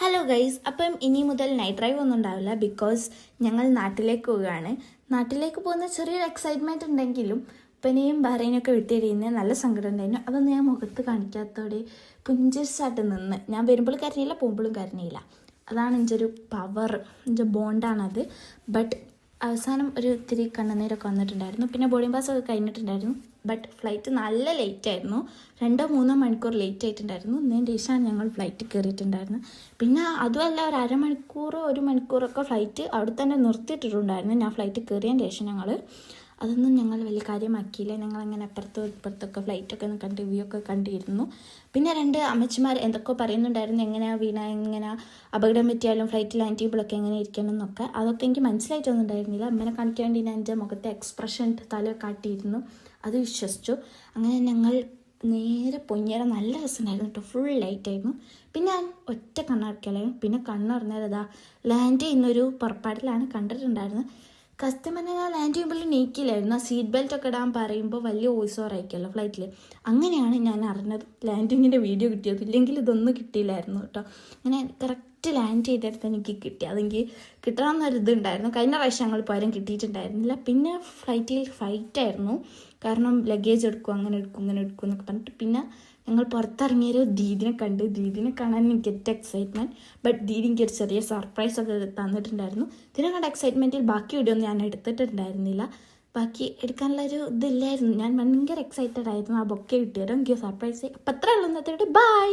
Hello guys, അപ്പം ഇനി മുതൽ നൈറ്റ് ഡ്രൈവ് ഒന്നും ഉണ്ടാവില്ല. ബിക്കോസ് ഞങ്ങൾ നാട്ടിലേക്ക് പോവുകയാണ്. നാട്ടിലേക്ക് പോകുന്ന ചെറിയൊരു എക്സൈറ്റ്മെൻറ്റ് ഉണ്ടെങ്കിലും ഉപ്പനെയും ബഹ്റൈനൊക്കെ വിട്ടിരിക്കുന്നത് നല്ല സങ്കടം ഉണ്ടായിരുന്നു. അതൊന്നും ഞാൻ മുഖത്ത് കാണിക്കാത്തതോടെ പുഞ്ചിരിച്ചായിട്ട് നിന്ന്. ഞാൻ വരുമ്പോഴും കരഞ്ഞില്ല, പോകുമ്പോഴും കരഞ്ഞില്ല. അതാണ് എൻ്റെ ഒരു പവർ, എൻ്റെ ബോണ്ടാണത്. ബട്ട് അവസാനം ഒരു ഇത്തിരി കണ്ണുനീരൊക്കെ വന്നിട്ടുണ്ടായിരുന്നു. പിന്നെ ബോർഡിംഗ് പാസ് ഒക്കെ കഴിഞ്ഞിട്ടുണ്ടായിരുന്നു. ബട്ട് ഫ്ലൈറ്റ് നല്ല ലേറ്റ് ആയിരുന്നു. 2-3 മണിക്കൂർ ലേറ്റ് ആയിട്ടുണ്ടായിരുന്നു. ഇതിന് ശേഷമാണ് ഞങ്ങൾ ഫ്ലൈറ്റ് കയറിയിട്ടുണ്ടായിരുന്നു. പിന്നെ അതുമല്ല, ഒരു അരമണിക്കൂർ 1 മണിക്കൂറൊക്കെ ഫ്ലൈറ്റ് അവിടെ തന്നെ നിർത്തിയിട്ടിട്ടുണ്ടായിരുന്നു. ഞാൻ ഫ്ലൈറ്റ് കയറിയതിന് ശേഷം അതൊന്നും ഞങ്ങൾ വലിയ കാര്യമാക്കിയില്ല. ഞങ്ങളങ്ങനെ അപ്പുറത്തും ഇപ്പുറത്തൊക്കെ ഫ്ലൈറ്റൊക്കെ ഒന്ന് കണ്ട് വ്യൂ ഒക്കെ കണ്ടിരുന്നു. പിന്നെ 2 അമ്മച്ചിമാർ എന്തൊക്കെ പറയുന്നുണ്ടായിരുന്നു, എങ്ങനെ അപകടം പറ്റിയാലും ഫ്ലൈറ്റ് ലാൻഡ് ചെയ്യുമ്പോഴൊക്കെ എങ്ങനെ ഇരിക്കണം എന്നൊക്കെ. അതൊക്കെ എനിക്ക് മനസ്സിലായിട്ടൊന്നും ഉണ്ടായിരുന്നില്ല. അമ്മനെ കാണിക്കാൻ വേണ്ടി ഞാൻ എൻ്റെ മുഖത്തെ എക്സ്പ്രഷൻ തല കാട്ടിയിരുന്നു. അത് വിശ്വസിച്ചു. അങ്ങനെ ഞങ്ങൾ നേരെ പൊങ്ങിയാൽ നല്ല രസമുണ്ടായിരുന്നു കേട്ടോ. ഫുൾ ലൈറ്റ് ആയിരുന്നു. പിന്നെ ഞാൻ ഒറ്റ കണ്ണടക്കലായിരുന്നു. പിന്നെ കണ്ണുറഞ്ഞാൽ ലാൻഡ് ചെയ്യുന്നൊരു പുറപ്പാടിലാണ് കണ്ടിട്ടുണ്ടായിരുന്നത്. കസ്റ്റമറിനെ ലാൻഡ് ചെയ്യുമ്പോൾ നീക്കില്ലായിരുന്നു. സീറ്റ് ബെൽറ്റ് ഒക്കെ ഇടാൻ പറയുമ്പോൾ വലിയ വോയിസ് ഓവർ ആയിരിക്കുമല്ലോ ഫ്ലൈറ്റിൽ. അങ്ങനെയാണ് ഞാൻ അറിഞ്ഞത് ലാൻഡിങ്ങിൻ്റെ വീഡിയോ കിട്ടിയത്. ഇല്ലെങ്കിൽ ഇതൊന്നും കിട്ടിയില്ലായിരുന്നു കേട്ടോ. അങ്ങനെ കറക്റ്റ് ലാൻഡ് ചെയ്തെടുത്ത് എനിക്ക് കിട്ടി. അതെനിക്ക് കിട്ടണമെന്നൊരിതുണ്ടായിരുന്നു. കഴിഞ്ഞ പ്രാവശ്യം ഞങ്ങൾ പോയാലും കിട്ടിയിട്ടുണ്ടായിരുന്നില്ല. പിന്നെ ഫ്ലൈറ്റിൽ ഫൈറ്റായിരുന്നു. കാരണം ലഗേജ് എടുക്കും, അങ്ങനെ എടുക്കും എന്നൊക്കെ പറഞ്ഞിട്ട്. പിന്നെ ഞങ്ങൾ പുറത്തിറങ്ങിയൊരു ദീദിനെ കാണാൻ എനിക്ക് ഏറ്റവും എക്സൈറ്റ്മെൻറ്റ്. ബട്ട് ദീദി എനിക്ക് ഒരു ചെറിയ സർപ്രൈസ് ഒക്കെ തന്നിട്ടുണ്ടായിരുന്നു. ഇതിനെ കണ്ട എക്സൈറ്റ്മെൻറ്റിൽ ബാക്കി വീഡിയോ ഒന്നും ഞാൻ എടുത്തിട്ടുണ്ടായിരുന്നില്ല. ബാക്കി എടുക്കാനുള്ളൊരു ഇതില്ലായിരുന്നു. ഞാൻ ഭയങ്കര എക്സൈറ്റഡ് ആയിരുന്നു. ആ ബൊക്കെ കിട്ടിയത് എനിക്ക് സർപ്രൈസ്. അപ്പം അത്ര ഉള്ളൂ. ബൈ.